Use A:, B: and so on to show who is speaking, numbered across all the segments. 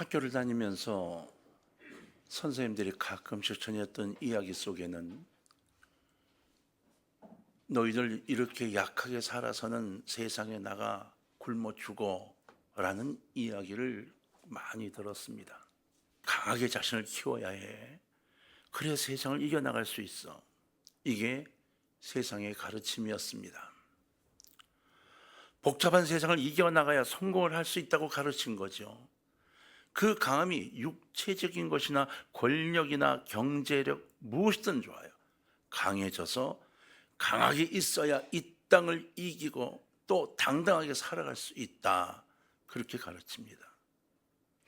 A: 학교를 다니면서 선생님들이 가끔씩 전했던 이야기 속에는 너희들 이렇게 약하게 살아서는 세상에 나가 굶어 죽어 라는 이야기를 많이 들었습니다. 강하게 자신을 키워야 해. 그래야 세상을 이겨나갈 수 있어. 이게 세상의 가르침이었습니다. 복잡한 세상을 이겨나가야 성공을 할 수 있다고 가르친 거죠. 그 강함이 육체적인 것이나 권력이나 경제력 무엇이든 좋아요. 강해져서 강하게 있어야 이 땅을 이기고 또 당당하게 살아갈 수 있다. 그렇게 가르칩니다.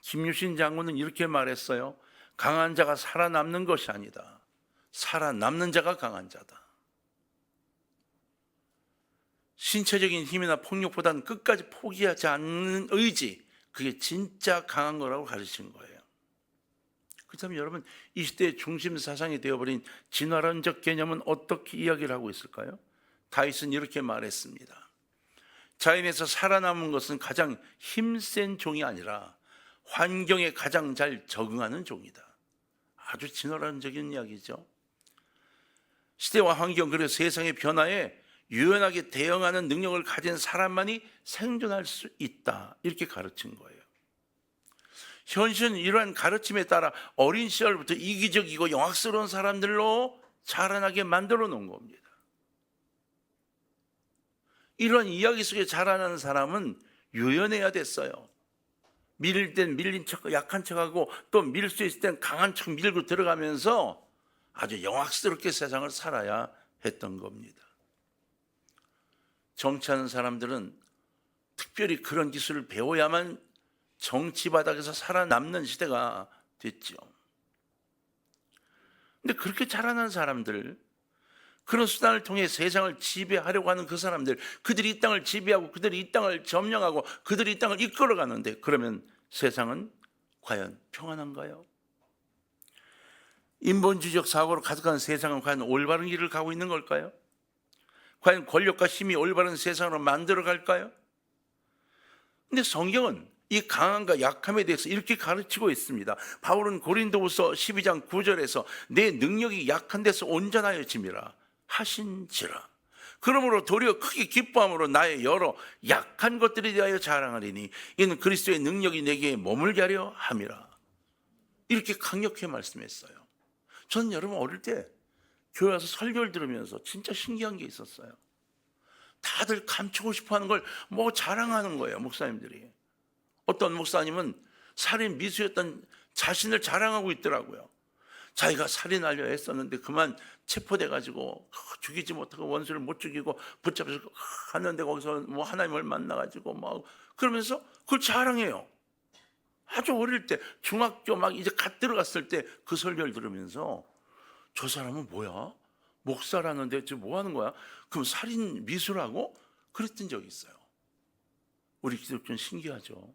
A: 김유신 장군은 이렇게 말했어요. 강한 자가 살아남는 것이 아니다. 살아남는 자가 강한 자다. 신체적인 힘이나 폭력보다는 끝까지 포기하지 않는 의지, 그게 진짜 강한 거라고 가르치는 거예요. 그렇다면 여러분, 이 시대의 중심 사상이 되어버린 진화론적 개념은 어떻게 이야기를 하고 있을까요? 다윗은 이렇게 말했습니다. 자연에서 살아남은 것은 가장 힘센 종이 아니라 환경에 가장 잘 적응하는 종이다. 아주 진화론적인 이야기죠. 시대와 환경 그리고 세상의 변화에 유연하게 대응하는 능력을 가진 사람만이 생존할 수 있다. 이렇게 가르친 거예요. 현실은 이러한 가르침에 따라 어린 시절부터 이기적이고 영악스러운 사람들로 자라나게 만들어 놓은 겁니다. 이러한 이야기 속에 자라나는 사람은 유연해야 됐어요. 밀릴 땐 밀린 척, 약한 척하고 또 밀 수 있을 땐 강한 척 밀고 들어가면서 아주 영악스럽게 세상을 살아야 했던 겁니다. 정치하는 사람들은 특별히 그런 기술을 배워야만 정치 바닥에서 살아남는 시대가 됐죠. 근데 그렇게 자라난 사람들, 그런 수단을 통해 세상을 지배하려고 하는 그 사람들, 그들이 이 땅을 지배하고 그들이 이 땅을 점령하고 그들이 이 땅을 이끌어가는데, 그러면 세상은 과연 평안한가요? 인본주의적 사고로 가득한 세상은 과연 올바른 길을 가고 있는 걸까요? 과연 권력과 힘이 올바른 세상으로 만들어 갈까요? 근데 성경은 이 강함과 약함에 대해서 이렇게 가르치고 있습니다. 바울은 고린도후서 12장 9절에서 내 능력이 약한 데서 온전하여짐이라 하신지라. 그러므로 도리어 크게 기뻐함으로 나의 여러 약한 것들에 대하여 자랑하리니 이는 그리스도의 능력이 내게 머물게 하려 함이라. 이렇게 강력히 말씀했어요. 저는 여러분 어릴 때 교회 와서 설교를 들으면서 진짜 신기한 게 있었어요. 다들 감추고 싶어하는 걸 뭐 자랑하는 거예요, 목사님들이. 어떤 목사님은 살인 미수였던 자신을 자랑하고 있더라고요. 자기가 살인하려 했었는데 그만 체포돼가지고 죽이지 못하고 원수를 못 죽이고 붙잡아서 갔는데 거기서 뭐 하나님을 만나가지고 막 그러면서 그걸 자랑해요. 아주 어릴 때 중학교 막 이제 갓 들어갔을 때 그 설교를 들으면서 저 사람은 뭐야? 목사라는데 지금 뭐 하는 거야? 그럼 살인 미수라고? 그랬던 적이 있어요. 우리 기독교는 신기하죠.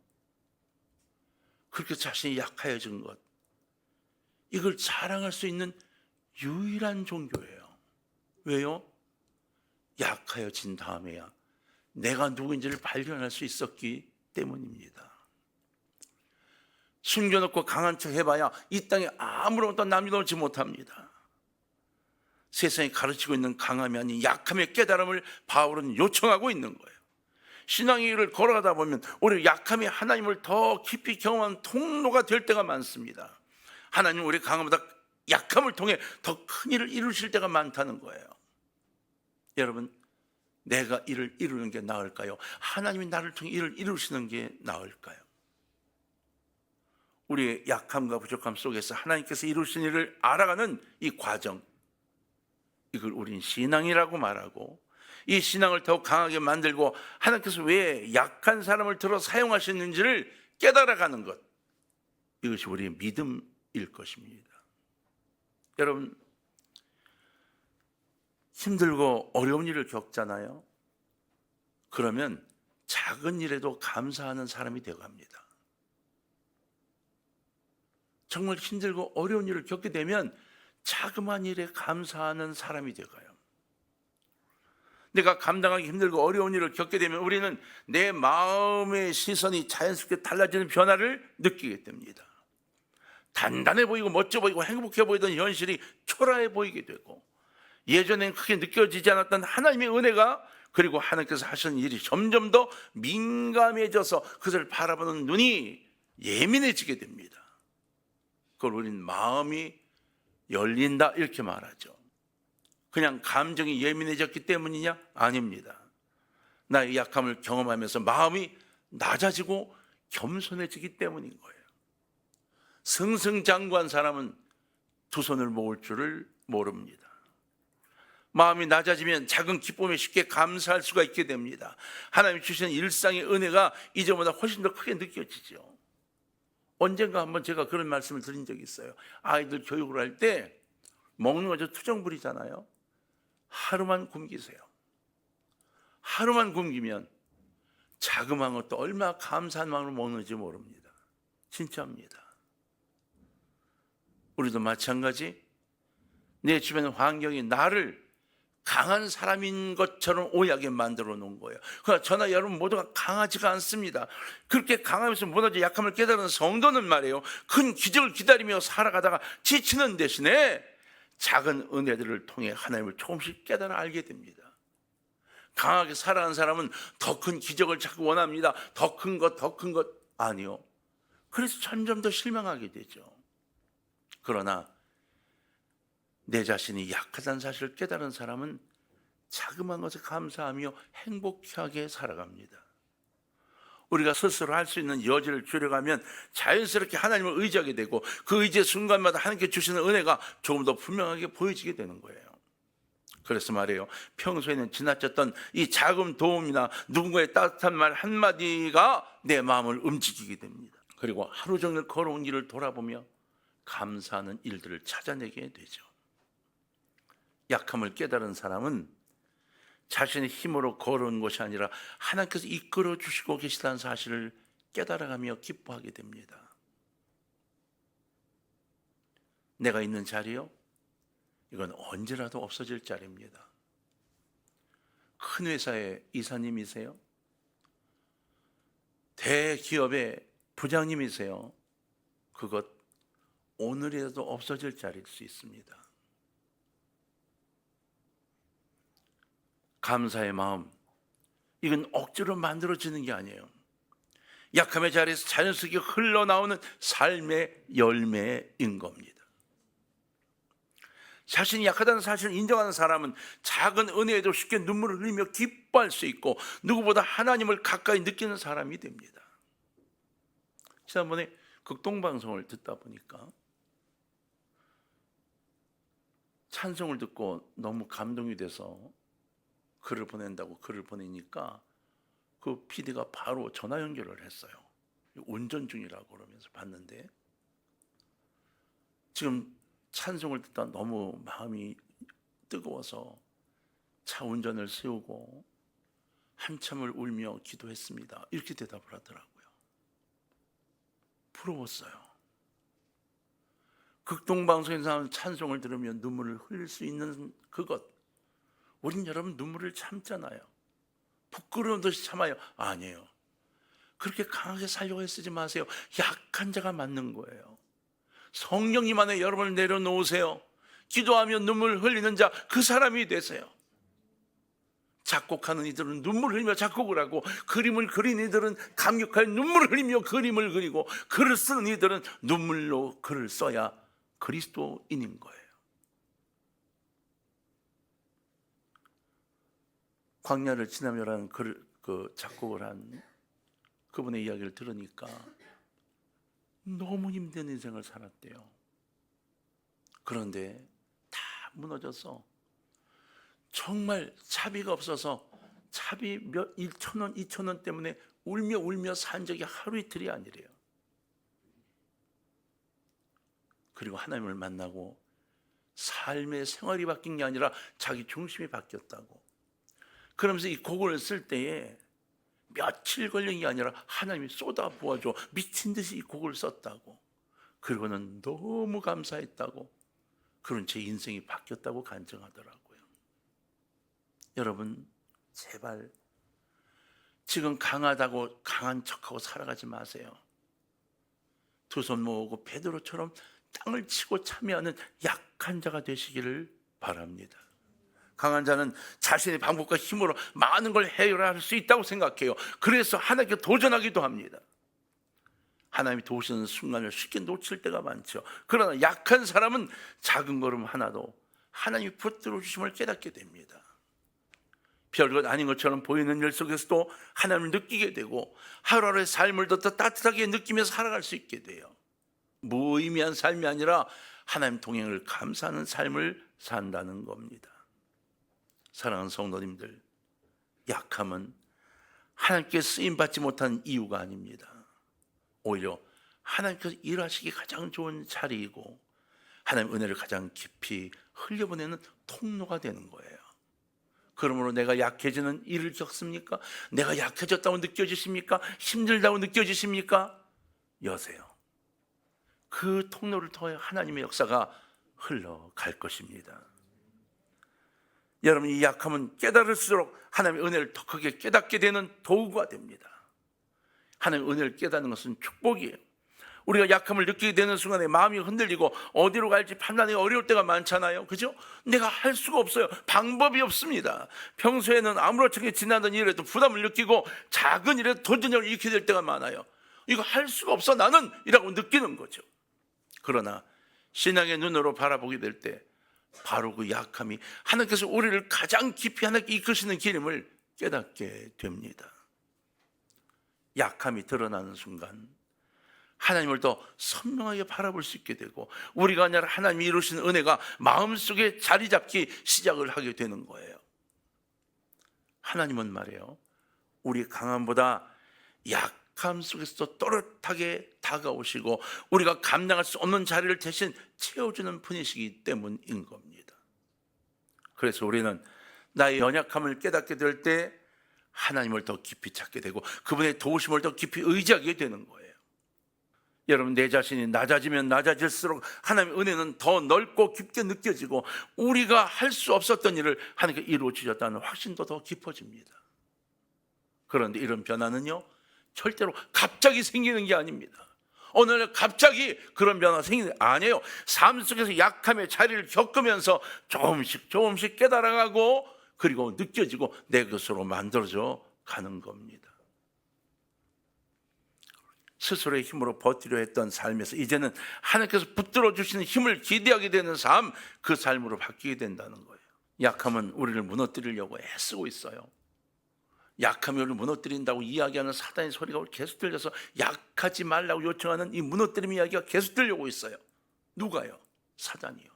A: 그렇게 자신이 약해진 것, 이걸 자랑할 수 있는 유일한 종교예요. 왜요? 약해진 다음에야 내가 누구인지를 발견할 수 있었기 때문입니다. 숨겨놓고 강한 척 해봐야 이 땅에 아무런 어떤 남이 놓지 못합니다. 세상이 가르치고 있는 강함이 아닌 약함의 깨달음을 바울은 요청하고 있는 거예요. 신앙의 길을 걸어가다 보면 우리 약함이 하나님을 더 깊이 경험하는 통로가 될 때가 많습니다. 하나님 우리 강함보다 약함을 통해 더 큰 일을 이루실 때가 많다는 거예요. 여러분, 내가 일을 이루는 게 나을까요? 하나님이 나를 통해 일을 이루시는 게 나을까요? 우리의 약함과 부족함 속에서 하나님께서 이루신 일을 알아가는 이 과정, 이걸 우린 신앙이라고 말하고, 이 신앙을 더욱 강하게 만들고 하나님께서 왜 약한 사람을 들어 사용하셨는지를 깨달아가는 것, 이것이 우리의 믿음일 것입니다. 여러분, 힘들고 어려운 일을 겪잖아요. 그러면 작은 일에도 감사하는 사람이 되어갑니다. 정말 힘들고 어려운 일을 겪게 되면 자그마한 일에 감사하는 사람이 되어가요. 내가 감당하기 힘들고 어려운 일을 겪게 되면 우리는 내 마음의 시선이 자연스럽게 달라지는 변화를 느끼게 됩니다. 단단해 보이고 멋져 보이고 행복해 보이던 현실이 초라해 보이게 되고, 예전엔 크게 느껴지지 않았던 하나님의 은혜가, 그리고 하나님께서 하시는 일이 점점 더 민감해져서 그것을 바라보는 눈이 예민해지게 됩니다. 그걸 우리는 마음이 열린다 이렇게 말하죠. 그냥 감정이 예민해졌기 때문이냐? 아닙니다. 나의 약함을 경험하면서 마음이 낮아지고 겸손해지기 때문인 거예요. 승승장구한 사람은 두 손을 모을 줄을 모릅니다. 마음이 낮아지면 작은 기쁨에 쉽게 감사할 수가 있게 됩니다. 하나님이 주시는 일상의 은혜가 이전보다 훨씬 더 크게 느껴지죠. 언젠가 한번 제가 그런 말씀을 드린 적이 있어요. 아이들 교육을 할 때 먹는 거 저 투정 부리잖아요. 하루만 굶기세요. 하루만 굶기면 자그마한 것도 얼마나 감사한 마음으로 먹는지 모릅니다. 진짜입니다. 우리도 마찬가지, 내 주변 환경이 나를 강한 사람인 것처럼 오해하게 만들어 놓은 거예요. 그러나 저나 여러분 모두가 강하지가 않습니다. 그렇게 강하면서 무너져 약함을 깨달은 성도는 말이에요, 큰 기적을 기다리며 살아가다가 지치는 대신에 작은 은혜들을 통해 하나님을 조금씩 깨달아 알게 됩니다. 강하게 살아가는 사람은 더 큰 기적을 자꾸 원합니다. 더 큰 것, 더 큰 것. 아니요. 그래서 점점 더 실망하게 되죠. 그러나 내 자신이 약하다는 사실을 깨달은 사람은 자그마한 것에 감사하며 행복하게 살아갑니다. 우리가 스스로 할 수 있는 여지를 줄여가면 자연스럽게 하나님을 의지하게 되고, 그 의지의 순간마다 하나님께 주시는 은혜가 조금 더 분명하게 보여지게 되는 거예요. 그래서 말이에요, 평소에는 지나쳤던 이 작은 도움이나 누군가의 따뜻한 말 한마디가 내 마음을 움직이게 됩니다. 그리고 하루 종일 걸어온 길을 돌아보며 감사하는 일들을 찾아내게 되죠. 약함을 깨달은 사람은 자신의 힘으로 걸어온 것이 아니라 하나님께서 이끌어 주시고 계시다는 사실을 깨달아가며 기뻐하게 됩니다. 내가 있는 자리요, 이건 언제라도 없어질 자리입니다. 큰 회사의 이사님이세요? 대기업의 부장님이세요? 그것 오늘이라도 없어질 자리일 수 있습니다. 감사의 마음, 이건 억지로 만들어지는 게 아니에요. 약함의 자리에서 자연스럽게 흘러나오는 삶의 열매인 겁니다. 자신이 약하다는 사실을 인정하는 사람은 작은 은혜에도 쉽게 눈물을 흘리며 기뻐할 수 있고, 누구보다 하나님을 가까이 느끼는 사람이 됩니다. 지난번에 극동방송을 듣다 보니까 찬송을 듣고 너무 감동이 돼서 글을 보낸다고 글을 보내니까 그 PD가 바로 전화 연결을 했어요. 운전 중이라고 그러면서 봤는데, 지금 찬송을 듣다 너무 마음이 뜨거워서 차 운전을 세우고 한참을 울며 기도했습니다. 이렇게 대답을 하더라고요. 부러웠어요. 극동방송에서 하는 찬송을 들으면 눈물을 흘릴 수 있는 그것, 우린 여러분 눈물을 참잖아요. 부끄러운 듯이 참아요. 아니에요. 그렇게 강하게 살려고 애쓰지 마세요. 약한 자가 맞는 거예요. 성령님 안에 여러분을 내려놓으세요. 기도하며 눈물 흘리는 자, 그 사람이 되세요. 작곡하는 이들은 눈물 흘리며 작곡을 하고, 그림을 그린 이들은 감격할 눈물을 흘리며 그림을 그리고, 글을 쓰는 이들은 눈물로 글을 써야 그리스도인인 거예요. 광야를 지나며라는 그 작곡을 한 그분의 이야기를 들으니까 너무 힘든 인생을 살았대요. 그런데 다 무너져서 정말 차비가 없어서 차비 몇 1,000원, 2,000원 때문에 울며 산 적이 하루 이틀이 아니래요. 그리고 하나님을 만나고 삶의 생활이 바뀐 게 아니라 자기 중심이 바뀌었다고. 그러면서 이 곡을 쓸 때에 며칠 걸린 게 아니라 하나님이 쏟아 부어줘 미친 듯이 이 곡을 썼다고. 그리고는 너무 감사했다고. 그런 제 인생이 바뀌었다고 간증하더라고요. 여러분, 제발 지금 강하다고 강한 척하고 살아가지 마세요. 두 손 모으고 베드로처럼 땅을 치고 참여하는 약한 자가 되시기를 바랍니다. 강한 자는 자신의 방법과 힘으로 많은 걸 해결할 수 있다고 생각해요. 그래서 하나님께 도전하기도 합니다. 하나님이 도우시는 순간을 쉽게 놓칠 때가 많죠. 그러나 약한 사람은 작은 걸음 하나도 하나님이 붙들어 주심을 깨닫게 됩니다. 별것 아닌 것처럼 보이는 일 속에서도 하나님을 느끼게 되고 하루하루의 삶을 더 따뜻하게 느끼며 살아갈 수 있게 돼요. 무의미한 삶이 아니라 하나님 동행을 감사하는 삶을 산다는 겁니다. 사랑하는 성도님들, 약함은 하나님께 쓰임받지 못한 이유가 아닙니다. 오히려 하나님께서 일하시기 가장 좋은 자리이고 하나님의 은혜를 가장 깊이 흘려보내는 통로가 되는 거예요. 그러므로 내가 약해지는 일을 겪습니까? 내가 약해졌다고 느껴지십니까? 힘들다고 느껴지십니까? 여세요. 그 통로를 통해 하나님의 역사가 흘러갈 것입니다. 여러분, 이 약함은 깨달을수록 하나님의 은혜를 더 크게 깨닫게 되는 도구가 됩니다. 하나님의 은혜를 깨닫는 것은 축복이에요. 우리가 약함을 느끼게 되는 순간에 마음이 흔들리고 어디로 갈지 판단이 어려울 때가 많잖아요. 그죠? 내가 할 수가 없어요. 방법이 없습니다. 평소에는 아무렇지 지나던 일에도 부담을 느끼고 작은 일에도 도전을 일으키게 될 때가 많아요. 이거 할 수가 없어 나는 이라고 느끼는 거죠. 그러나 신앙의 눈으로 바라보게 될 때 바로 그 약함이 하나님께서 우리를 가장 깊이 하나님께 이끄시는 길임을 깨닫게 됩니다. 약함이 드러나는 순간 하나님을 더 선명하게 바라볼 수 있게 되고 우리가 아니라 하나님이 이루시는 은혜가 마음속에 자리 잡기 시작을 하게 되는 거예요. 하나님은 말이에요, 우리 강함보다 약함 속에서도 또렷하게 다가오시고 우리가 감당할 수 없는 자리를 대신 채워주는 분이시기 때문인 겁니다. 그래서 우리는 나의 연약함을 깨닫게 될 때 하나님을 더 깊이 찾게 되고 그분의 도우심을 더 깊이 의지하게 되는 거예요. 여러분, 내 자신이 낮아지면 낮아질수록 하나님의 은혜는 더 넓고 깊게 느껴지고 우리가 할 수 없었던 일을 하나님께 이루어 주셨다는 확신도 더 깊어집니다. 그런데 이런 변화는요, 절대로 갑자기 생기는 게 아닙니다. 어느 날 갑자기 그런 변화가 생기는 게 아니에요. 삶 속에서 약함의 자리를 겪으면서 조금씩 깨달아가고 그리고 느껴지고 내 것으로 만들어져 가는 겁니다. 스스로의 힘으로 버티려 했던 삶에서 이제는 하나님께서 붙들어 주시는 힘을 기대하게 되는 삶, 그 삶으로 바뀌게 된다는 거예요. 약함은 우리를 무너뜨리려고 애쓰고 있어요. 약함이 우리를 무너뜨린다고 이야기하는 사단의 소리가 계속 들려서 약하지 말라고 요청하는 이 무너뜨림 이야기가 계속 들려오고 있어요. 누가요? 사단이요.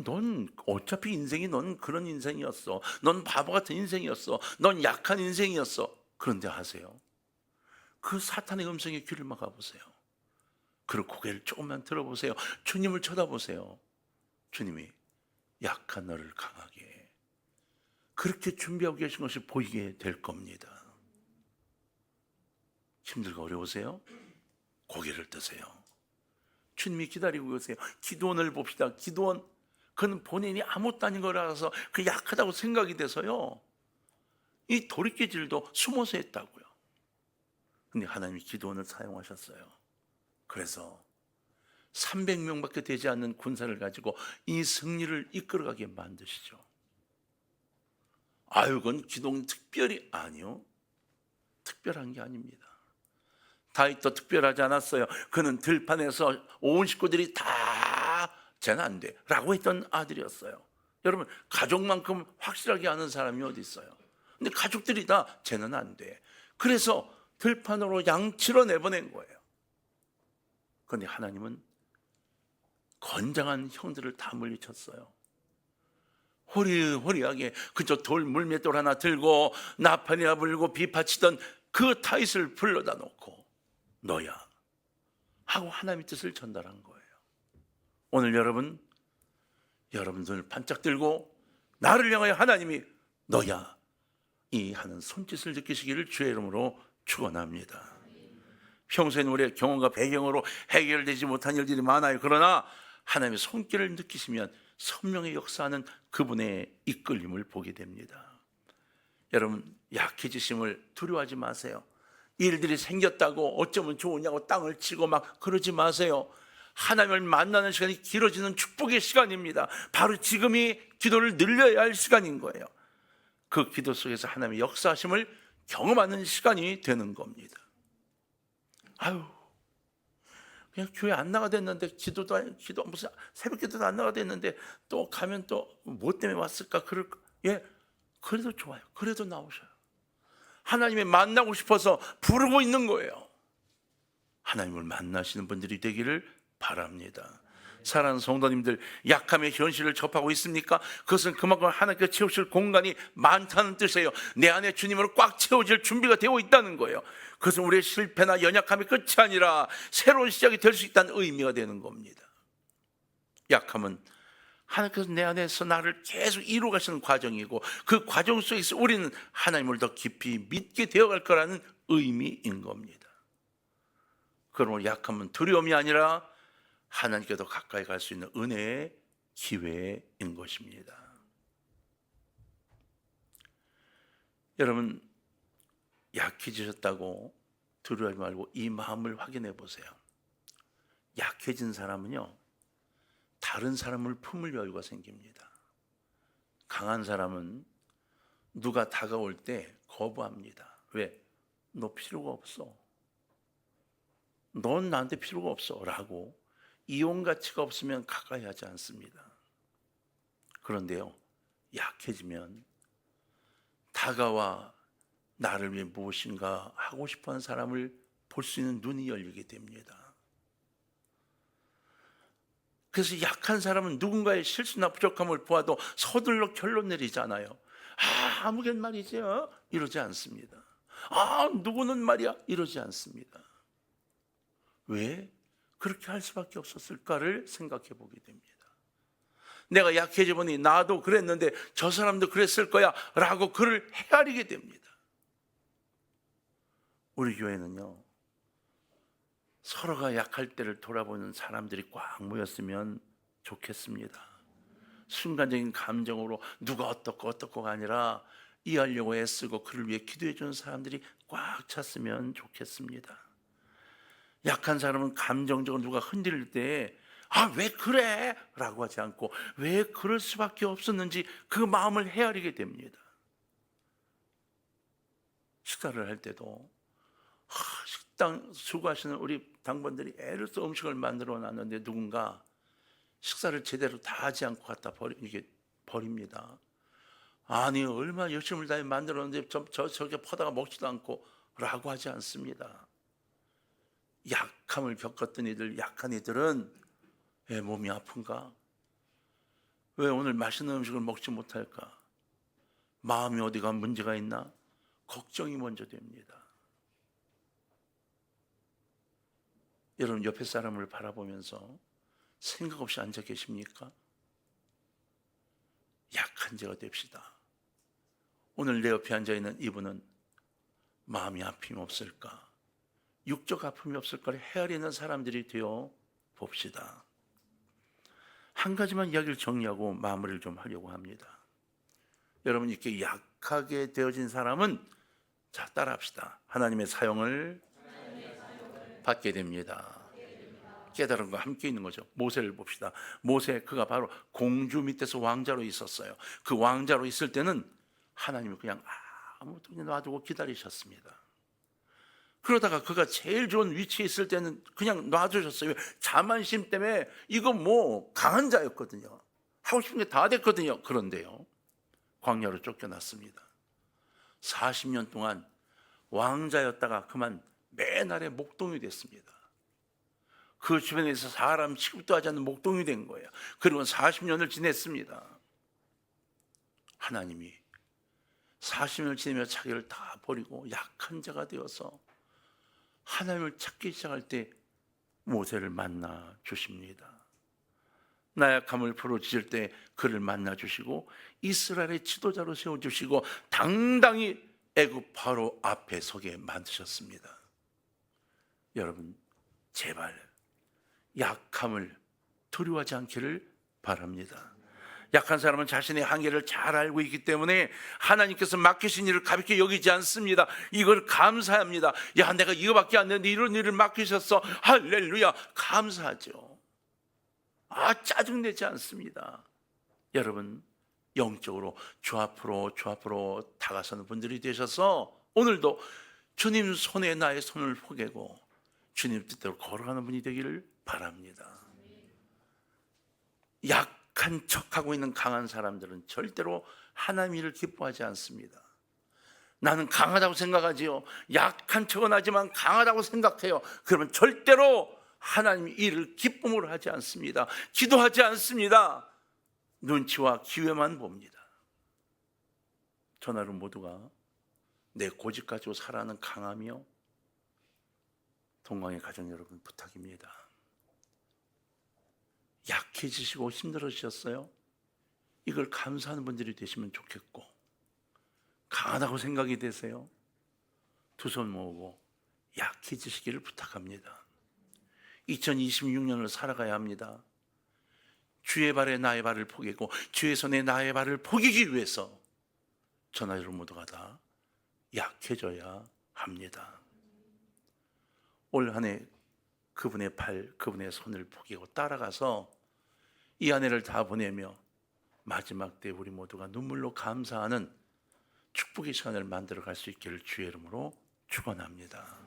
A: 넌 어차피 인생이 넌 그런 인생이었어. 넌 바보 같은 인생이었어. 넌 약한 인생이었어. 그런데 아세요? 그 사탄의 음성에 귀를 막아보세요. 그리고 고개를 조금만 들어보세요. 주님을 쳐다보세요. 주님이 약한 너를 강하게 그렇게 준비하고 계신 것이 보이게 될 겁니다. 힘들고 어려우세요? 고개를 드세요. 주님이 기다리고 계세요. 기도원을 봅시다. 기도원, 그는 본인이 아무것도 아닌 걸 알아서 그 약하다고 생각이 돼서요, 이 도리깨질도 숨어서 했다고요. 근데 하나님이 기도원을 사용하셨어요. 그래서 300명밖에 되지 않는 군사를 가지고 이 승리를 이끌어가게 만드시죠. 아유, 그건 기도원 특별히, 아니요, 특별한 게 아닙니다. 다윗도 특별하지 않았어요. 그는 들판에서 온 식구들이 다 쟤는 안 돼 라고 했던 아들이었어요. 여러분, 가족만큼 확실하게 아는 사람이 어디 있어요? 근데 가족들이 다 쟤는 안 돼. 그래서 들판으로 양치러 내보낸 거예요. 그런데 하나님은 건장한 형들을 다 물리쳤어요. 호리호리하게 그저 돌 물맷돌 하나 들고 나팔이나 불고 비파치던 그 타잇을 불러다 놓고 너야 하고 하나님의 뜻을 전달한 거예요. 오늘 여러분들 반짝 들고 나를 향하여 하나님이 너야 이 하는 손짓을 느끼시기를 주의 이름으로 축원합니다. 평소에는 우리의 경험과 배경으로 해결되지 못한 일들이 많아요. 그러나 하나님의 손길을 느끼시면 선명히 역사하는 그분의 이끌림을 보게 됩니다. 여러분, 약해지심을 두려워하지 마세요. 일들이 생겼다고 어쩌면 좋으냐고 땅을 치고 막 그러지 마세요. 하나님을 만나는 시간이 길어지는 축복의 시간입니다. 바로 지금이 기도를 늘려야 할 시간인 거예요. 그 기도 속에서 하나님의 역사하심을 경험하는 시간이 되는 겁니다. 아유, 그냥 교회 안 나가 됐는데 기도 무슨 새벽 기도도 안 나가 됐는데 또 가면 또 뭐 때문에 왔을까? 그래도 좋아요. 그래도 나오셔요. 하나님을 만나고 싶어서 부르고 있는 거예요. 하나님을 만나시는 분들이 되기를 바랍니다. 사랑하는 성도님들, 약함의 현실을 접하고 있습니까? 그것은 그만큼 하나님께 채우실 공간이 많다는 뜻이에요. 내 안에 주님으로 꽉 채워질 준비가 되어 있다는 거예요. 그것은 우리의 실패나 연약함이 끝이 아니라 새로운 시작이 될 수 있다는 의미가 되는 겁니다. 약함은 하나님께서 내 안에서 나를 계속 이루어 가시는 과정이고, 그 과정 속에서 우리는 하나님을 더 깊이 믿게 되어갈 거라는 의미인 겁니다. 그러므로 약함은 두려움이 아니라 하나님께 더 가까이 갈 수 있는 은혜의 기회인 것입니다. 여러분, 약해지셨다고 두려워하지 말고 이 마음을 확인해 보세요. 약해진 사람은요, 다른 사람을 품을 여유가 생깁니다. 강한 사람은 누가 다가올 때 거부합니다. 왜? 너 필요가 없어. 넌 나한테 필요가 없어 라고 이용 가치가 없으면 가까이 하지 않습니다. 그런데요, 약해지면 다가와 나를 위해 무엇인가 하고 싶어하는 사람을 볼 수 있는 눈이 열리게 됩니다. 그래서 약한 사람은 누군가의 실수나 부족함을 보아도 서둘러 결론 내리잖아요. 아무개는 말이죠, 이러지 않습니다. 누구는 말이야, 이러지 않습니다. 왜 그렇게 할 수밖에 없었을까를 생각해 보게 됩니다. 내가 약해져 보니 나도 그랬는데 저 사람도 그랬을 거야 라고 그를 헤아리게 됩니다. 우리 교회는요, 서로가 약할 때를 돌아보는 사람들이 꽉 모였으면 좋겠습니다. 순간적인 감정으로 누가 어떻고가 아니라 이해하려고 애쓰고 그를 위해 기도해 주는 사람들이 꽉 찼으면 좋겠습니다. 약한 사람은 감정적으로 누가 흔들릴 때 왜 그래? 라고 하지 않고 왜 그럴 수밖에 없었는지 그 마음을 헤아리게 됩니다. 식사를 할 때도 식당 수고하시는 우리 당번들이 애를 써 음식을 만들어 놨는데 누군가 식사를 제대로 다 하지 않고 갖다 버립니다. 아니, 얼마나 열심을 다해 만들었는데 저렇게 퍼다가 먹지도 않고 라고 하지 않습니다. 약함을 겪었던 이들, 약한 이들은 왜 몸이 아픈가? 왜 오늘 맛있는 음식을 먹지 못할까? 마음이 어디가 문제가 있나? 걱정이 먼저 됩니다. 여러분, 옆에 사람을 바라보면서 생각 없이 앉아 계십니까? 약한 자가 됩시다. 오늘 내 옆에 앉아있는 이분은 마음이 아픔이 없을까? 육적 아픔이 없을까를 헤아리는 사람들이 되어 봅시다. 한 가지만 이야기를 정리하고 마무리를 좀 하려고 합니다. 여러분, 이렇게 약하게 되어진 사람은 따라합시다. 하나님의 사용을 받게 됩니다. 깨달음과 함께 있는 거죠. 모세를 봅시다. 모세, 그가 바로 공주 밑에서 왕자로 있었어요. 그 왕자로 있을 때는 하나님을 그냥 아무도 놔두고 기다리셨습니다. 그러다가 그가 제일 좋은 위치에 있을 때는 그냥 놔두셨어요. 자만심 때문에 이거 강한 자였거든요. 하고 싶은 게 다 됐거든요. 그런데요, 광야로 쫓겨났습니다. 40년 동안 왕자였다가 그만 매날의 목동이 됐습니다. 그 주변에서 사람 취급도 하지 않는 목동이 된 거예요. 그리고 40년을 지냈습니다. 하나님이 40년을 지내며 자기를 다 버리고 약한 자가 되어서 하나님을 찾기 시작할 때 모세를 만나 주십니다. 나약함을 부르짖을 때 그를 만나 주시고 이스라엘의 지도자로 세워주시고 당당히 애굽 바로 앞에 서게 만드셨습니다. 여러분, 제발 약함을 두려워하지 않기를 바랍니다. 약한 사람은 자신의 한계를 잘 알고 있기 때문에 하나님께서 맡기신 일을 가볍게 여기지 않습니다. 이걸 감사합니다. 야, 내가 이거밖에 안 되는데 이런 일을 맡기셨어. 할렐루야. 감사하죠. 짜증내지 않습니다. 여러분, 영적으로 주 앞으로 다가서는 분들이 되셔서 오늘도 주님 손에 나의 손을 포개고 주님 뜻대로 걸어가는 분이 되기를 바랍니다. 약한 척하고 있는 강한 사람들은 절대로 하나님 일을 기뻐하지 않습니다. 나는 강하다고 생각하지요. 약한 척은 하지만 강하다고 생각해요. 그러면 절대로 하나님 일을 기쁨으로 하지 않습니다. 기도하지 않습니다. 눈치와 기회만 봅니다. 전하루 모두가 내 고집 가지고 살아가는 강함이요, 동광의 가정 여러분 부탁입니다. 약해지시고 힘들어지셨어요? 이걸 감사하는 분들이 되시면 좋겠고, 강하다고 생각이 되세요? 두 손 모으고 약해지시기를 부탁합니다. 2026년을 살아가야 합니다. 주의 발에 나의 발을 포개고 주의 손에 나의 발을 포기기 위해서 저나 여러분 모두가 다 약해져야 합니다. 올 한 해 그분의 발, 그분의 손을 포기고 따라가서 이 한 해를 다 보내며 마지막 때 우리 모두가 눈물로 감사하는 축복의 시간을 만들어 갈 수 있기를 주의 이름으로 축원합니다.